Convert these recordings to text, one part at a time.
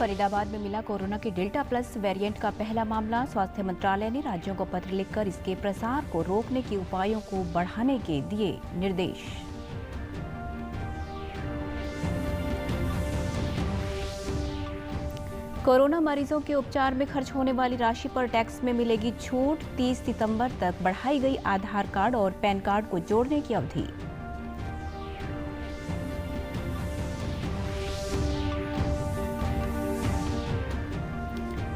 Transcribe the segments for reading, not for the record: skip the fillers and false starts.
फरीदाबाद में मिला कोरोना के डेल्टा प्लस वेरिएंट का पहला मामला। स्वास्थ्य मंत्रालय ने राज्यों को पत्र लिखकर इसके प्रसार को रोकने के उपायों को बढ़ाने के दिए निर्देश। कोरोना मरीजों के उपचार में खर्च होने वाली राशि पर टैक्स में मिलेगी छूट। 30 सितंबर तक बढ़ाई गई आधार कार्ड और पैन कार्ड को जोड़ने की अवधि।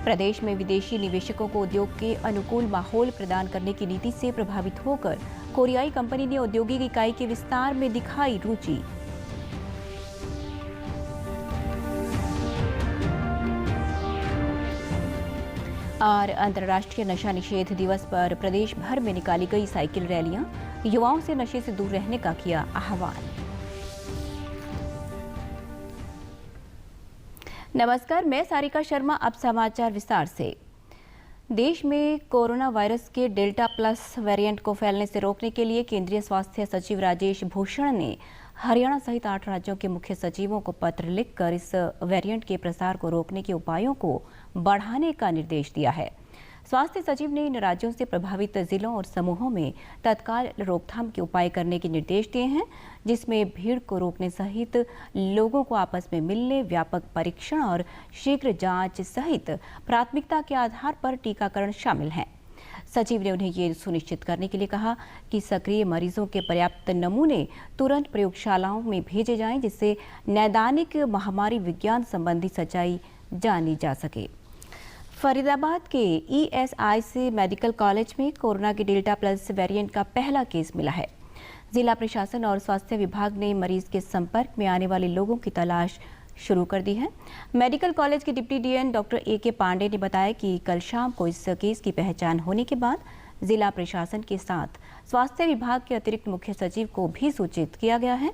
प्रदेश में विदेशी निवेशकों को उद्योग के अनुकूल माहौल प्रदान करने की नीति से प्रभावित होकर कोरियाई कंपनी ने औद्योगिक इकाई के विस्तार में दिखाई रुचि। और अंतर्राष्ट्रीय नशा निषेध दिवस पर प्रदेश भर में निकाली गई साइकिल रैलियां। युवाओं से नशे से दूर रहने का किया आह्वान। नमस्कार, मैं सारिका शर्मा। अब समाचार विस्तार से। देश में कोरोना वायरस के डेल्टा प्लस वेरिएंट को फैलने से रोकने के लिए केंद्रीय स्वास्थ्य सचिव राजेश भूषण ने हरियाणा सहित 8 राज्यों के मुख्य सचिवों को पत्र लिखकर इस वेरिएंट के प्रसार को रोकने के उपायों को बढ़ाने का निर्देश दिया है। स्वास्थ्य सचिव ने इन राज्यों से प्रभावित जिलों और समूहों में तत्काल रोकथाम के उपाय करने के निर्देश दिए हैं, जिसमें भीड़ को रोकने सहित लोगों को आपस में मिलने, व्यापक परीक्षण और शीघ्र जांच सहित प्राथमिकता के आधार पर टीकाकरण शामिल हैं। सचिव ने उन्हें ये सुनिश्चित करने के लिए कहा कि सक्रिय मरीजों के पर्याप्त नमूने तुरंत प्रयोगशालाओं में भेजे जाएं, जिससे नैदानिक महामारी विज्ञान संबंधी सच्चाई जानी जा सके। फरीदाबाद के ईएसआईसी मेडिकल कॉलेज में कोरोना के डेल्टा प्लस वेरिएंट का पहला केस मिला है। जिला प्रशासन और स्वास्थ्य विभाग ने मरीज के संपर्क में आने वाले लोगों की तलाश शुरू कर दी है। मेडिकल कॉलेज के deputy dean doctor A K. Pandey ने बताया कि कल शाम को इस केस की पहचान होने के बाद जिला प्रशासन के साथ स्वास्थ्य विभाग के अतिरिक्त मुख्य सचिव को भी सूचित किया गया है।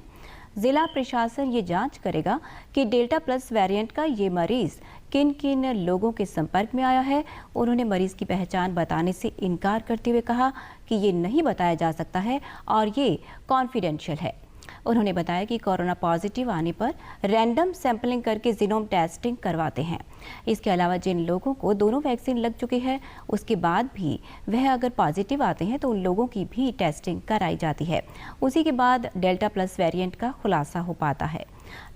जिला प्रशासन ये जांच करेगा कि डेल्टा प्लस वेरिएंट का ये मरीज किन किन लोगों के संपर्क में आया है। उन्होंने मरीज की पहचान बताने से इनकार करते हुए कहा कि ये नहीं बताया जा सकता है और ये कॉन्फिडेंशियल है। उन्होंने बताया कि कोरोना पॉजिटिव आने पर रैंडम सैंपलिंग करके जीनोम टेस्टिंग करवाते हैं। इसके अलावा जिन लोगों को दोनों वैक्सीन लग चुकी है, उसके बाद भी वह अगर पॉजिटिव आते हैं तो उन लोगों की भी टेस्टिंग कराई जाती है। उसी के बाद डेल्टा प्लस वेरिएंट का खुलासा हो पाता है।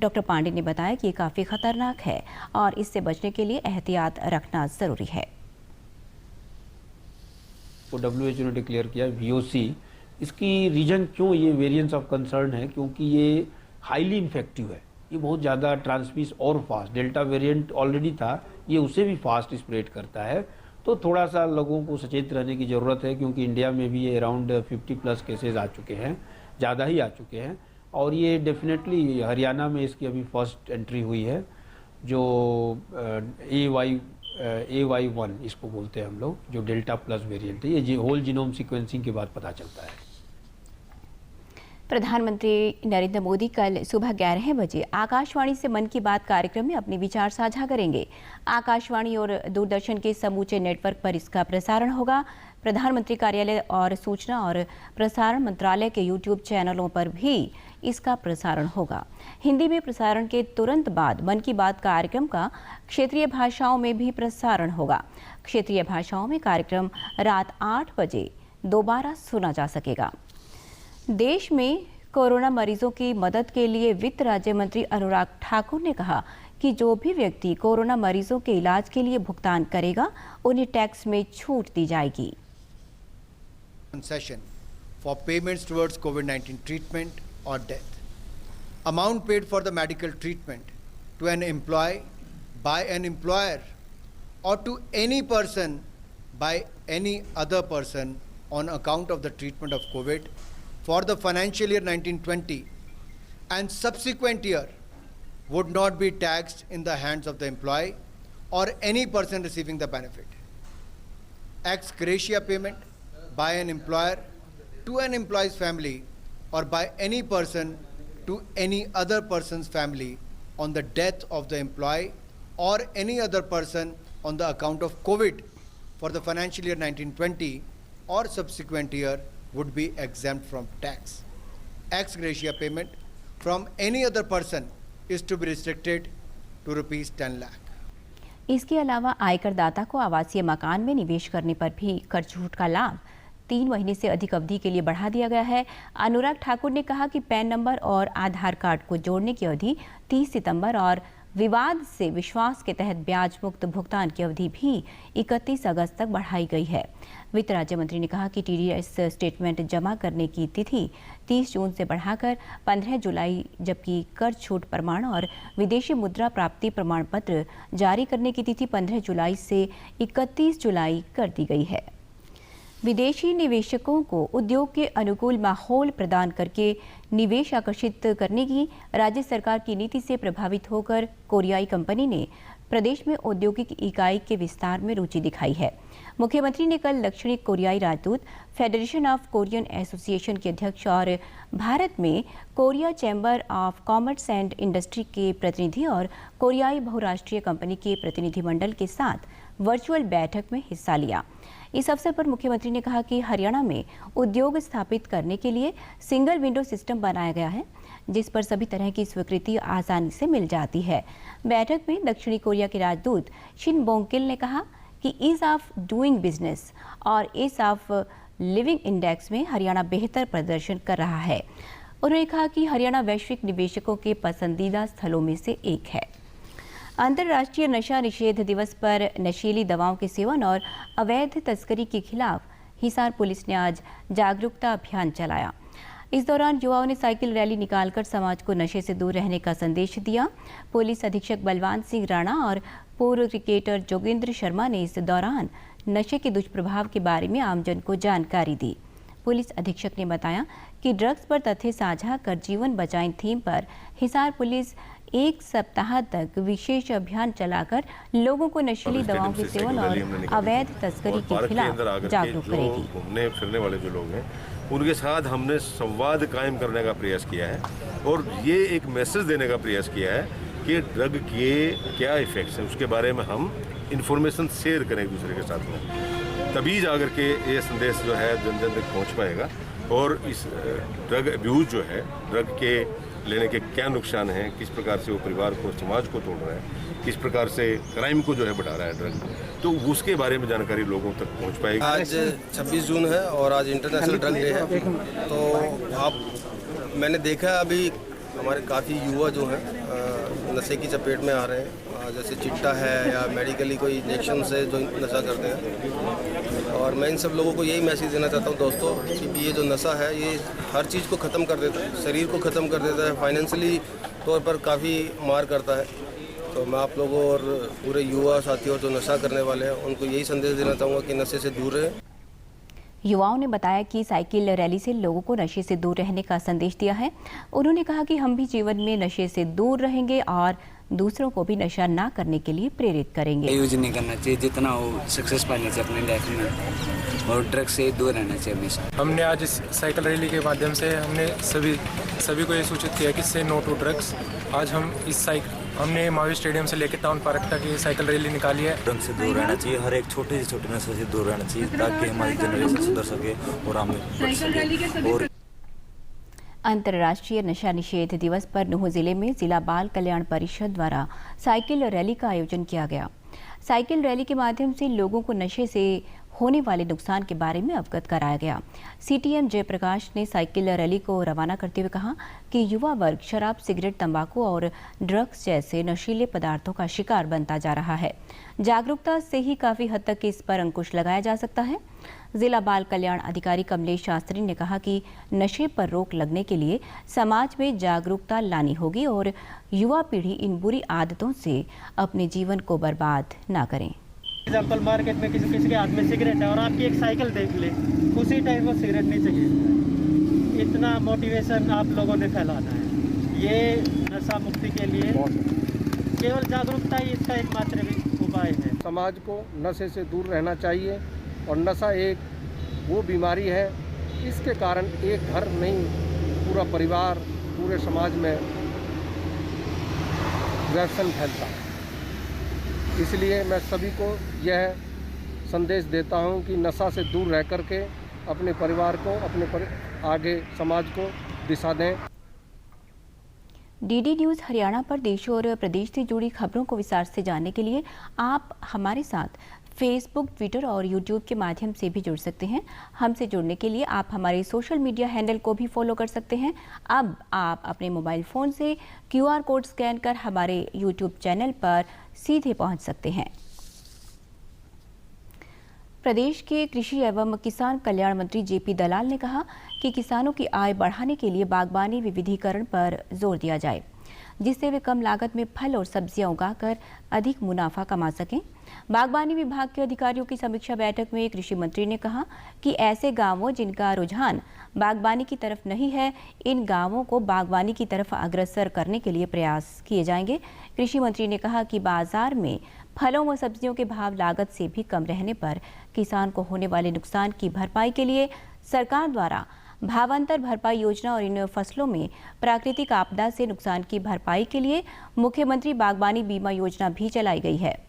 डॉक्टर पांडे ने बताया कि ये काफ़ी खतरनाक है और इससे बचने के लिए एहतियात रखना ज़रूरी है। WHO ने डिक्लेयर किया VOC। इसकी रीजन क्यों ये वेरिएंट्स ऑफ कंसर्न है, क्योंकि ये हाईली इन्फेक्टिव है, ये बहुत ज़्यादा ट्रांसमिस और फास्ट। डेल्टा वेरिएंट ऑलरेडी था, ये उससे भी फास्ट स्प्रेड करता है। तो थोड़ा सा लोगों को सचेत रहने की ज़रूरत है, क्योंकि इंडिया में भी ये अराउंड 50+ केसेज आ चुके हैं, ज़्यादा ही आ चुके हैं। और ये डेफिनेटली हरियाणा में इसकी अभी फर्स्ट एंट्री हुई है, जो AY1 इसको बोलते हैं हम लोग, जो डेल्टा प्लस वेरिएंट है। ये होल जीनोम सीक्वेंसिंग के बाद पता चलता है। प्रधानमंत्री नरेंद्र मोदी कल सुबह 11 बजे आकाशवाणी से मन की बात कार्यक्रम में अपने विचार साझा करेंगे। आकाशवाणी और दूरदर्शन के समूचे नेटवर्क पर इसका प्रसारण होगा। प्रधानमंत्री कार्यालय और सूचना और प्रसारण मंत्रालय के YouTube चैनलों पर भी इसका प्रसारण होगा। हिंदी में प्रसारण के तुरंत बाद मन की बात कार्यक्रम का क्षेत्रीय भाषाओं में भी प्रसारण होगा। क्षेत्रीय भाषाओं में कार्यक्रम रात 8 बजे दोबारा सुना जा सकेगा। देश में कोरोना मरीजों की मदद के लिए वित्त राज्य मंत्री अनुराग ठाकुर ने कहा कि जो भी व्यक्ति कोरोना मरीजों के इलाज के लिए भुगतान करेगा, उन्हें टैक्स में छूट दी जाएगी। Concession for payments towards COVID-19 treatment or death. Amount paid for the medical treatment to an employee by an employer or to any person by any other person on account of the treatment of COVID for the financial year 1920 and subsequent year would not be taxed in the hands of the employee or any person receiving the benefit. Ex gratia payment by an employer to an employee's family or by any person to any other person's family on the death of the employee or any other person on the account of COVID for the financial year 1920 or subsequent year would be exempt from tax. Ex gratia payment from any other person is to be restricted to rupees 10 lakh. इसके अलावा आयकर दाता को आवासीय मकान में निवेश करने पर भी कर छूट का लाभ 3 महीने से अधिक अवधि के लिए बढ़ा दिया गया है। अनुराग ठाकुर ने कहा कि पैन नंबर और आधार कार्ड को जोड़ने की अवधि 30 सितंबर और विवाद से विश्वास के तहत ब्याज मुक्त भुगतान की अवधि भी 31 अगस्त तक बढ़ाई गई है। वित्त राज्य मंत्री ने कहा कि टीडीएस स्टेटमेंट जमा करने की तिथि 30 जून से बढ़ाकर 15 जुलाई, जबकि कर छूट प्रमाण और विदेशी मुद्रा प्राप्ति प्रमाण पत्र जारी करने की तिथि 15 जुलाई से 31 जुलाई कर दी गई है। विदेशी निवेशकों को उद्योग के अनुकूल माहौल प्रदान करके निवेश आकर्षित करने की राज्य सरकार की नीति से प्रभावित होकर कोरियाई कंपनी ने प्रदेश में औद्योगिक इकाई के विस्तार में रुचि दिखाई है। मुख्यमंत्री ने कल दक्षिणी कोरियाई राजदूत, फेडरेशन ऑफ कोरियन एसोसिएशन के अध्यक्ष और भारत में Korea chamber of commerce and industry के प्रतिनिधि और कोरियाई बहुराष्ट्रीय कंपनी के प्रतिनिधिमंडल के साथ वर्चुअल बैठक में हिस्सा लिया। इस अवसर पर मुख्यमंत्री ने कहा कि हरियाणा में उद्योग स्थापित करने के लिए सिंगल विंडो सिस्टम बनाया गया है, जिस पर सभी तरह की स्वीकृति आसानी से मिल जाती है। बैठक में दक्षिणी कोरिया के राजदूत शिन बोंगकिल ने कहा कि ईज ऑफ डूइंग बिजनेस और ईज ऑफ लिविंग इंडेक्स में हरियाणा बेहतर प्रदर्शन कर रहा है। उन्होंने कहा कि हरियाणा वैश्विक निवेशकों के पसंदीदा स्थलों में से एक है। अंतर्राष्ट्रीय नशा निषेध दिवस पर नशीली दवाओं के सेवन और अवैध तस्करी के खिलाफ हिसार पुलिस ने आज जागरूकता अभियान चलाया। इस दौरान युवाओं ने साइकिल रैली निकालकर समाज को नशे से दूर रहने का संदेश दिया। पुलिस अधीक्षक बलवान सिंह राणा और पूर्व क्रिकेटर जोगेंद्र शर्मा ने इस दौरान नशे के दुष्प्रभाव के बारे में आमजन को जानकारी दी। पुलिस अधीक्षक ने बताया कि ड्रग्स पर तथ्य साझा कर जीवन बचाएं थीम पर हिसार पुलिस 1 सप्ताह तक विशेष अभियान चलाकर लोगों को नशीली दवाओं के सेवन और अवैध तस्करी के खिलाफ जागरूक करेगी। घूमने फिरने वाले जो लोग हैं उनके साथ हमने संवाद कायम करने का प्रयास किया है और ये एक मैसेज देने का प्रयास किया है कि ड्रग के क्या इफेक्ट्स हैं, उसके बारे में हम इंफॉर्मेशन शेयर करें एक दूसरे के साथ में, तभी जाकर के ये संदेश जो है जन जन तक पहुँच पाएगा। और इस ड्रग अब्यूज़ जो है, ड्रग के लेने के क्या नुकसान हैं, किस प्रकार से वो परिवार को, समाज को तोड़ रहा है, किस प्रकार से क्राइम को जो है बढ़ा रहा है ड्रग, तो उसके बारे में जानकारी लोगों तक पहुंच पाएगी। आज 26 जून है और आज इंटरनेशनल ड्रग डे है। तो मैंने देखा अभी हमारे काफ़ी युवा जो हैं नशे की चपेट में आ रहे हैं, जैसे चिट्टा है या मेडिकली कोई इंजेक्शन से जो नशा करते हैं। और मैं इन सब लोगों को यही मैसेज देना चाहता हूँ दोस्तों कि ये जो नशा है ये हर चीज़ को ख़त्म कर देता है, शरीर को ख़त्म कर देता है, फाइनेंशियली तौर पर काफ़ी मार करता है। तो मैं आप लोगों और पूरे युवा साथियों जो नशा करने वाले हैं उनको यही संदेश देना चाहूँगा कि नशे से दूर रहें। युवाओं ने बताया कि साइकिल रैली से लोगों को नशे से दूर रहने का संदेश दिया है। उन्होंने कहा कि हम भी जीवन में नशे से दूर रहेंगे और दूसरों को भी नशा ना करने के लिए प्रेरित करेंगे। यूज नहीं करना चाहिए, जितना हो सक्सेस पाने चाहिए अपनी लाइफ में, और ड्रग्स से दूर रहना चाहिए हमेशा। हमने आज इस साइकिल रैली के माध्यम से हमने सभी को ये सूचित किया कि से नो टू ड्रग्स। आज हम हमने मावी स्टेडियम से लेकर टाउन पार्क तक ये साइकिल रैली निकाली है। ड्रग्स से दूर रहना चाहिए, हर एक छोटे से छोटे नशे से दूर रहना चाहिए ताकि हमारी जनरेशन सुधर सके और हम बढ़ सके। और अंतर्राष्ट्रीय नशा निषेध दिवस पर नूंह जिले में जिला बाल कल्याण परिषद द्वारा साइकिल रैली का आयोजन किया गया। साइकिल रैली के माध्यम से लोगों को नशे से होने वाले नुकसान के बारे में अवगत कराया गया। सीटीएम जयप्रकाश ने साइकिल रैली को रवाना करते हुए कहा कि युवा वर्ग शराब, सिगरेट, तंबाकू और ड्रग्स जैसे नशीले पदार्थों का शिकार बनता जा रहा है। जागरूकता से ही काफ़ी हद तक इस पर अंकुश लगाया जा सकता है। जिला बाल कल्याण अधिकारी कमलेश शास्त्री ने कहा कि नशे पर रोक लगने के लिए समाज में जागरूकता लानी होगी और युवा पीढ़ी इन बुरी आदतों से अपने जीवन को बर्बाद ना करें। एग्जाम्पल, मार्केट में किसी के हाथ में सिगरेट है और आपकी एक साइकिल देख ले, उसी टाइम वो सिगरेट नहीं चाहिए। इतना मोटिवेशन आप लोगों ने फैलाना है। ये नशा मुक्ति के लिए केवल जागरूकता ही इसका एकमात्र उपाय है। समाज को नशे से दूर रहना चाहिए और नशा एक वो बीमारी है, इसके कारण एक घर नहीं पूरा परिवार, पूरे समाज में व्यसन फैलता है। इसलिए मैं सभी को यह संदेश देता हूं कि नशा से दूर रह करके अपने परिवार को, आगे समाज को दिशा दें। डीडी न्यूज़ हरियाणा पर देश और प्रदेश से जुड़ी खबरों को विस्तार से जानने के लिए आप हमारे साथ फेसबुक, ट्विटर और यूट्यूब के माध्यम से भी जुड़ सकते हैं। हमसे जुड़ने के लिए आप हमारे सोशल मीडिया हैंडल को भी फॉलो कर सकते हैं। अब आप अपने मोबाइल फ़ोन से QR कोड स्कैन कर हमारे यूट्यूब चैनल पर सीधे पहुंच सकते हैं। प्रदेश के कृषि एवं किसान कल्याण मंत्री JP दलाल ने कहा कि किसानों की आय बढ़ाने के लिए बागबानी विविधीकरण पर जोर दिया जाए, जिससे वे कम लागत में फल और सब्जियां उगाकर अधिक मुनाफा कमा सकें। बागबानी विभाग के अधिकारियों की समीक्षा बैठक में कृषि मंत्री ने कहा कि ऐसे गांवों जिनका रुझान बागबानी की तरफ नहीं है, इन गांवों को बागबानी की तरफ अग्रसर करने के लिए प्रयास किए जाएंगे। कृषि मंत्री ने कहा कि बाजार में फलों व सब्जियों के भाव लागत से भी कम रहने पर किसान को होने वाले नुकसान की भरपाई के लिए सरकार द्वारा भावांतर भरपाई योजना और इन फसलों में प्राकृतिक आपदा से नुकसान की भरपाई के लिए मुख्यमंत्री बागबानी बीमा योजना भी चलाई गई है।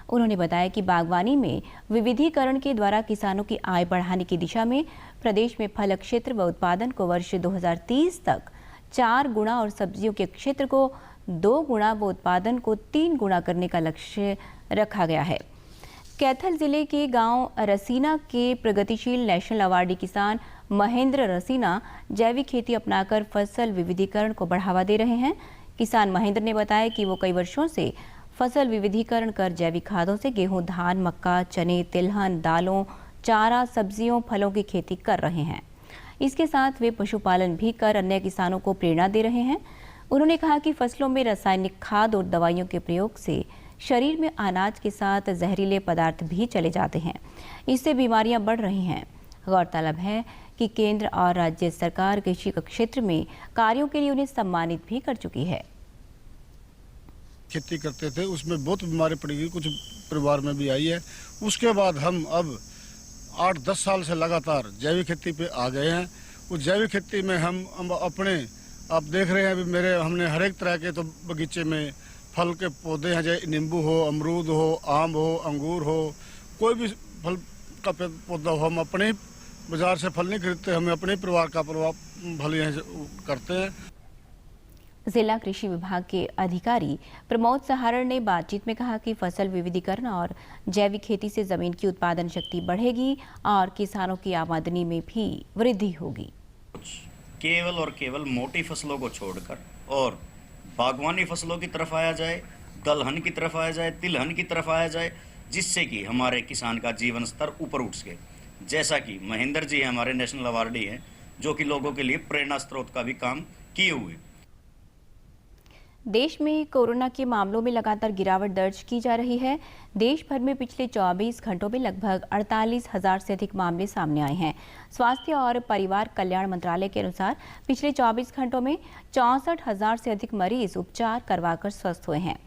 उन्होंने बताया कि बागवानी में विविधीकरण के द्वारा किसानों की आय बढ़ाने की दिशा में प्रदेश में फल क्षेत्र व उत्पादन को वर्ष 2030 तक 4 गुना और सब्जियों के क्षेत्र को 2 गुना व उत्पादन को 3 गुना करने का लक्ष्य रखा गया है। कैथल जिले के गांव रसीना के प्रगतिशील नेशनल अवार्डी किसान महेंद्र रसीना जैविक खेती अपनाकर फसल विविधीकरण को बढ़ावा दे रहे हैं। किसान महेंद्र ने बताया कि वो कई वर्षों से फसल विविधीकरण कर जैविक खादों से गेहूं, धान, मक्का, चने, तिलहन, दालों, चारा, सब्जियों, फलों की खेती कर रहे हैं। इसके साथ वे पशुपालन भी कर अन्य किसानों को प्रेरणा दे रहे हैं। उन्होंने कहा कि फसलों में रासायनिक खाद और दवाइयों के प्रयोग से शरीर में अनाज के साथ जहरीले पदार्थ भी चले जाते हैं। इससे बीमारियां बढ़ रही हैं। गौरतलब है कि केंद्र और राज्य सरकार कृषि क्षेत्र में कार्यों के लिए उन्हें सम्मानित भी कर चुकी है। खेती करते थे, उसमें बहुत बीमारी पड़ी गई, कुछ परिवार में भी आई है। उसके बाद हम अब 8-10 साल से लगातार जैविक खेती पे आ गए हैं। उस जैविक खेती में हम अपने आप देख रहे हैं, अभी हमने हर एक तरह के तो बगीचे में फल के पौधे हैं, चाहे नींबू हो, अमरूद हो, आम हो, अंगूर हो, कोई भी फल का पौधा हो, हम अपने बाजार से फल नहीं खरीदते, हमें अपने परिवार का फल यहाँ करते हैं। जिला कृषि विभाग के अधिकारी प्रमोद सहारण ने बातचीत में कहा कि फसल विविधीकरण और जैविक खेती से जमीन की उत्पादन शक्ति बढ़ेगी और किसानों की आमदनी में भी वृद्धि होगी। केवल और केवल मोटी फसलों को छोड़कर और बागवानी फसलों की तरफ आया जाए, दलहन की तरफ आया जाए, तिलहन की तरफ आया जाए, जिससे कि हमारे किसान का जीवन स्तर ऊपर उठ सके। जैसा कि महेंद्र जी हमारे नेशनल अवार्डी हैं, जो कि लोगों के लिए प्रेरणा स्रोत का भी काम किए हुए। देश में कोरोना के मामलों में लगातार गिरावट दर्ज की जा रही है। देश भर में पिछले 24 घंटों में लगभग 48,000 से अधिक मामले सामने आए हैं। स्वास्थ्य और परिवार कल्याण मंत्रालय के अनुसार पिछले 24 घंटों में 64,000 से अधिक मरीज उपचार करवाकर स्वस्थ हुए हैं,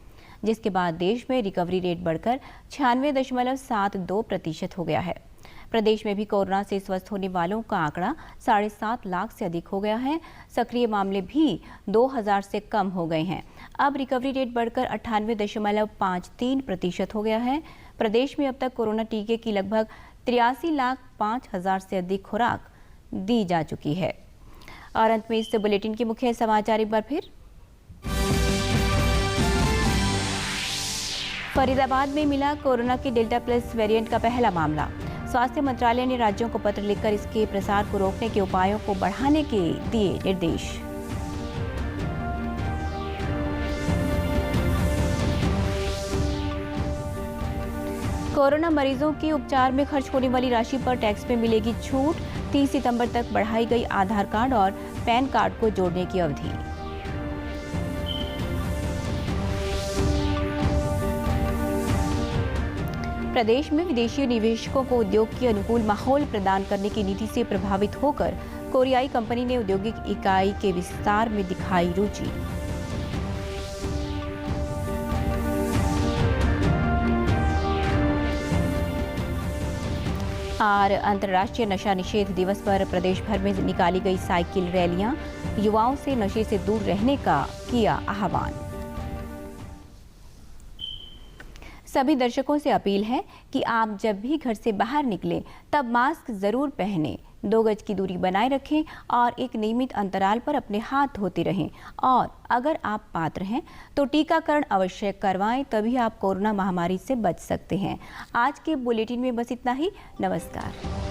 जिसके बाद देश में रिकवरी रेट बढ़कर 96.72% हो गया है। प्रदेश में भी कोरोना से स्वस्थ होने वालों का आंकड़ा 7.5 लाख से अधिक हो गया है। सक्रिय मामले भी 2000 से कम हो गए हैं। अब रिकवरी रेट बढ़कर 98.53% हो गया है। प्रदेश में अब तक कोरोना टीके की लगभग 83,05,000 से अधिक खुराक दी जा चुकी है। और अंत में इस बुलेटिन के मुख्य समाचार एक बार फिर। फरीदाबाद में मिला कोरोना के डेल्टा प्लस वेरिएंट का पहला मामला। स्वास्थ्य मंत्रालय ने राज्यों को पत्र लिखकर इसके प्रसार को रोकने के उपायों को बढ़ाने के दिए निर्देश। कोरोना मरीजों के उपचार में खर्च होने वाली राशि पर टैक्स में मिलेगी छूट। 30 सितंबर तक बढ़ाई गई आधार कार्ड और पैन कार्ड को जोड़ने की अवधि। प्रदेश में विदेशी निवेशकों को उद्योग के अनुकूल माहौल प्रदान करने की नीति से प्रभावित होकर कोरियाई कंपनी ने औद्योगिक इकाई के विस्तार में दिखाई रुचि। और अंतर्राष्ट्रीय नशा निषेध दिवस पर प्रदेश भर में निकाली गई साइकिल रैलियां, युवाओं से नशे से दूर रहने का किया आह्वान। सभी दर्शकों से अपील है कि आप जब भी घर से बाहर निकलें तब मास्क जरूर पहनें। 2 गज की दूरी बनाए रखें और एक नियमित अंतराल पर अपने हाथ धोते रहें। और अगर आप पात्र हैं तो टीकाकरण अवश्य करवाएं, तभी आप कोरोना महामारी से बच सकते हैं। आज के बुलेटिन में बस इतना ही। नमस्कार।